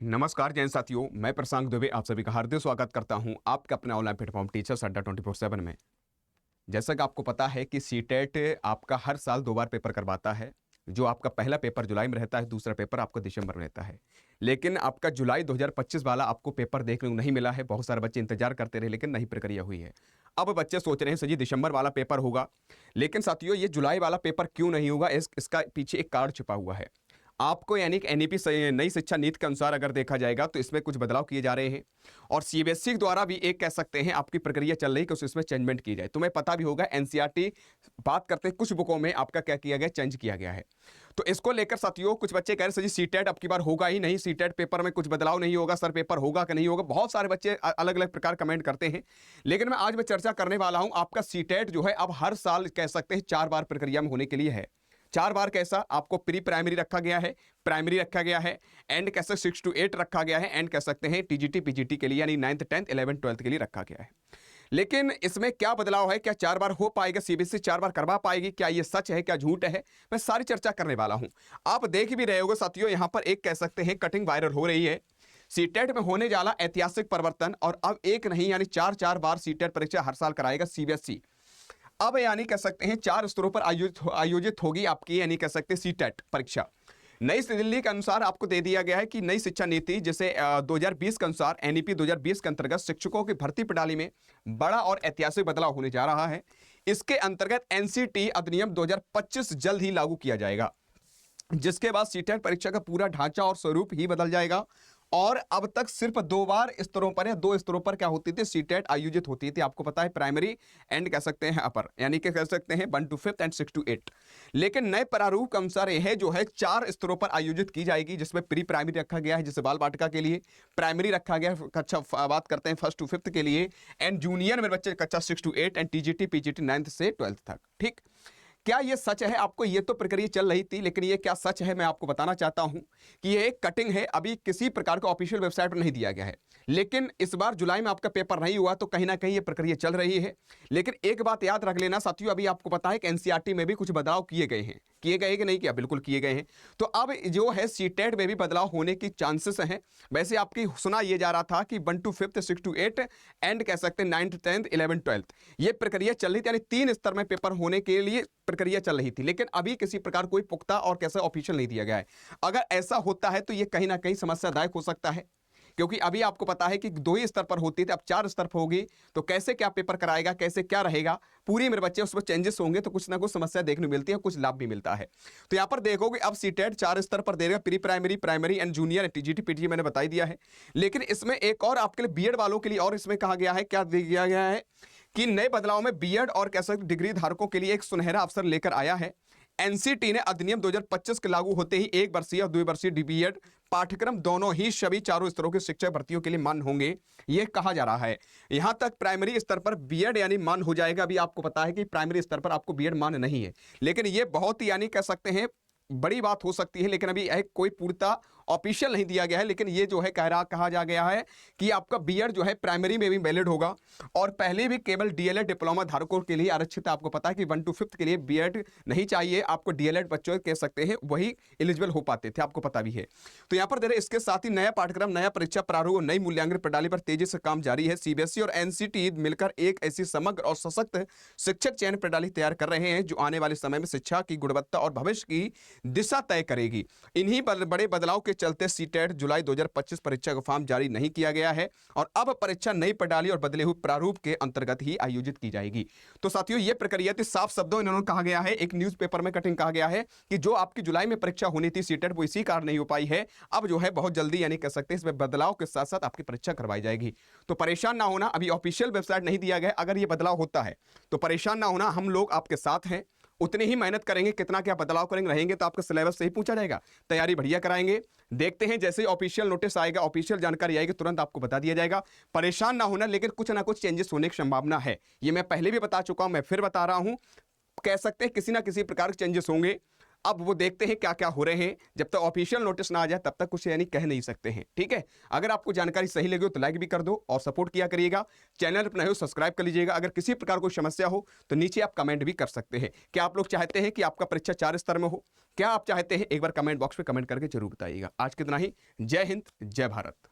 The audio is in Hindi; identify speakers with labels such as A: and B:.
A: नमस्कार जैन साथियों, मैं प्रशांत दुबे आप सभी का हार्दिक स्वागत करता हूं आपके अपने ऑनलाइन प्लेटफॉर्म टीचर्स अड्डा 24/7 में। जैसा कि आपको पता है कि सीटेट आपका हर साल 2 बार पेपर करवाता है। जो आपका पहला पेपर जुलाई में रहता है, दूसरा पेपर आपका दिसंबर में रहता है। लेकिन आपका जुलाई 2025 वाला आपको पेपर देखने को नहीं मिला है। बहुत सारे बच्चे इंतजार करते रहे, लेकिन नहीं प्रक्रिया हुई है। अब बच्चे सोच रहे हैं सर जी दिसंबर वाला पेपर होगा, लेकिन साथियों ये जुलाई वाला पेपर क्यों नहीं होगा, इसका पीछे एक कारण छिपा हुआ है। आपको यानी कि एनईपी नई शिक्षा नीति के अनुसार अगर देखा जाएगा तो इसमें कुछ बदलाव किए जा रहे हैं और सीबीएसई द्वारा भी एक कह सकते हैं आपकी प्रक्रिया चल रही है कि इसमें चेंजमेंट की जाए। तुम्हें पता भी होगा एनसीईआरटी बात करते हैं कुछ बुकों में आपका क्या किया गया, चेंज किया गया है। तो इसको लेकर साथियों कुछ बच्चे कह रहे सर जी सीटेट अब की बार होगा ही नहीं, सीटेट पेपर में कुछ बदलाव नहीं होगा, सर पेपर होगा कि नहीं होगा। बहुत सारे बच्चे अलग अलग प्रकार कमेंट करते हैं, लेकिन मैं आज चर्चा करने वाला हूं आपका सीटेट जो है अब हर साल कह सकते हैं 4 बार प्रक्रिया में होने के लिए है। 4 बार कैसा, आपको प्री प्राइमरी रखा गया है, प्राइमरी रखा गया है, एंड कैसे 6 to 8 रखा गया है, एंड कह सकते हैं टीजीटी पीजीटी के लिए यानी 9th 10th 11th 12th के लिए रखा गया है। लेकिन इसमें क्या बदलाव है, क्या 4 बार हो पाएगा, सीबीएसई 4 बार करवा पाएगी, क्या ये सच है क्या झूठ है, मैं सारी चर्चा करने वाला हूं। आप देख भी रहे होगे साथियों, यहां पर एक कह सकते हैं कटिंग वायरल हो रही है। सीटेट में होने जाला ऐतिहासिक परिवर्तन और अब एक नहीं यानी 4 बार सीटेट परीक्षा हर साल कराएगा सीबीएसई। अब यानी कह सकते हैं 4 स्तरों पर आयोजित होगी आपकी यानी कह सकते हैं सीटेट परीक्षा। नई दिल्ली के अनुसार आपको दे दिया गया है कि नई शिक्षा नीति जैसे 2020 के अनुसार एनईपी 2020 के अंतर्गत शिक्षकों की भर्ती प्रणाली में बड़ा और ऐतिहासिक बदलाव होने जा रहा है। इसके अंतर्गत एनसीटी अधिनियम 2025 जल्द ही लागू किया जाएगा, जिसके बाद सीटेट परीक्षा का पूरा ढांचा और स्वरूप ही बदल जाएगा। और अब तक सिर्फ 2 बार स्तरों पर या 2 स्तरों पर क्या होती थी सीटेट आयोजित होती थी, आपको पता है प्राइमरी एंड कह सकते हैं अपर, यानी कि कह सकते हैं 1 to 5th एंड 6 to 8। लेकिन नए प्रारूप के अनुसार यह जो है 4 स्तरों पर आयोजित की जाएगी, जिसमें प्री प्राइमरी रखा गया है जिसे बाल बाटिका के लिए, प्राइमरी रखा गया है कक्षा बात करते हैं 1st to 5th के लिए, एंड जूनियर में बच्चे कक्षा 6 to 8 and TGT PGT 9th से 12th तक। ठीक, क्या ये सच है? आपको ये तो प्रक्रिया चल रही थी, लेकिन ये क्या सच है मैं आपको बताना चाहता हूं कि ये एक कटिंग है, अभी किसी प्रकार का ऑफिशियल वेबसाइट पर नहीं दिया गया है। लेकिन इस बार जुलाई में आपका पेपर नहीं हुआ तो कहीं ना कहीं ये प्रक्रिया चल रही है। लेकिन एक बात याद रख लेना साथियों, अभी आपको पता है कि एनसीईआरटी में भी कुछ बदलाव किए गए हैं। किए गए कि नहीं किया? बिल्कुल किए गए हैं। तो अब जो है सीटेट में भी बदलाव होने की चांसेस हैं। वैसे आपकी सुना ये जा रहा था कि 1 to 5th 6 to 8 एंड कह सकते हैं 9th 10th 11th 12th ये प्रक्रिया चल रही थी, यानी 3 स्तर में पेपर होने के लिए प्रक्रिया चल रही थी। लेकिन अभी किसी प्रकार कोई पुख्ता और कैसे ऑफिशियल नहीं दिया गया है। अगर ऐसा होता है तो ये कहीं ना कहीं समस्यादायक हो सकता है, क्योंकि अभी आपको पता है कि 2 ही स्तर पर होती थी, अब 4 स्तर पर होगी। तो कैसे क्या पेपर कराएगा, कैसे क्या रहेगा, पूरी मेरे बच्चे उसमें चेंजेस होंगे तो कुछ ना कुछ समस्या देखने मिलती है, कुछ लाभ भी मिलता है। तो यहाँ पर देखोगे अब सीटेट 4 स्तर पर देगा, pre primary, primary and junior, TGT PGT मैंने बता दिया है। लेकिन इसमें एक और आपके लिए बीएड वालों के लिए और इसमें कहा गया है, क्या दिया गया है कि नए बदलाव में बीएड और कैसे डिग्री धारकों के लिए एक सुनहरा अवसर लेकर आया है। एनसीटी ने अधिनियम 2025 के लागू होते ही 1 वर्षीय और 2 वर्षीय बीएड पाठ्यक्रम दोनों ही सभी 4 स्तरों के शिक्षक भर्तियों के लिए मान्य होंगे, यह कहा जा रहा है। यहां तक प्राइमरी स्तर पर बीएड यानी मान्य हो जाएगा। अभी आपको पता है कि प्राइमरी स्तर पर आपको बीएड मान्य नहीं है, लेकिन यह बहुत ही यानी कह सकते हैं बड़ी बात हो सकती है। लेकिन अभी कोई पूर्णता ऑफिशियल नहीं दिया गया है, लेकिन ये जो है कहा जा गया है कि आपका बीएड जो है प्राइमरी में भी वैलिड होगा और पहले भी केवल डीएलएड डिप्लोमा धारकों के लिए आरक्षित है। आपको पता है कि 1 to 5th के लिए बीएड नहीं चाहिए, आपको डीएलएड बच्चों कह सकते हैं वही एलिजिबल हो पाते थे, आपको पता भी है। तो यहाँ पर दे रहे इसके साथ ही नया पाठ्यक्रम, नया परीक्षा प्रारूप और नई मूल्यांकन प्रणाली पर तेजी से काम जारी है। सीबीएसई और एनसीटी मिलकर एक ऐसी समग्र और सशक्त शिक्षक चयन प्रणाली तैयार कर रहे हैं जो आने वाले समय में शिक्षा की गुणवत्ता और भविष्य की दिशा तय करेगी। इन्हीं बड़े बदलाव के चलते सीटेट जुलाई 2025 परीक्षा का फॉर्म जारी नहीं किया गया है और अब परीक्षा नई प्रणाली और बदले हुए प्रारूप के अंतर्गत ही आयोजित की जाएगी। तो साथियों ये प्रक्रिया थी, साफ शब्दों इन्होंने कहा गया है, एक न्यूज़पेपर में कटिंग कहा गया है कि जो आपकी जुलाई में परीक्षा होनी थी सीटेट वो इसी कारण नहीं हो पाई है। अब जो है बहुत जल्दी यानी कह सकते हैं इसमें बदलाव के साथ साथ आपकी परीक्षा करवाई जाएगी। तो परेशान ना होना, अभी ऑफिशियल वेबसाइट नहीं दिया गया। अगर ये बदलाव होता है तो परेशान ना होना, हम लोग आपके साथ हैं, उतनी ही मेहनत करेंगे, कितना क्या बदलाव करेंगे रहेंगे तो आपका सिलेबस से ही पूछा जाएगा, तैयारी बढ़िया कराएंगे। देखते हैं जैसे ही ऑफिशियल नोटिस आएगा, ऑफिशियल जानकारी आएगी, तुरंत आपको बता दिया जाएगा। परेशान ना होना, लेकिन कुछ ना कुछ चेंजेस होने की संभावना है। ये मैं पहले भी बता चुका हूं, मैं फिर बता रहा हूं, कह सकते हैं किसी ना किसी प्रकार के चेंजेस होंगे। अब वो देखते हैं क्या क्या हो रहे हैं। जब तक ऑफिशियल नोटिस ना आ जाए तब तक कुछ यानी कह नहीं सकते हैं, ठीक है। अगर आपको जानकारी सही लगी हो तो लाइक भी कर दो और सपोर्ट किया करिएगा। चैनल पर नए हो सब्सक्राइब कर लीजिएगा। अगर किसी प्रकार कोई समस्या हो तो नीचे आप कमेंट भी कर सकते हैं। क्या आप लोग चाहते हैं कि आपका परीक्षा 4 स्तर में हो? क्या आप चाहते हैं? एक बार कमेंट बॉक्स में कमेंट करके जरूर बताइएगा। आज कितना ही। जय हिंद, जय भारत।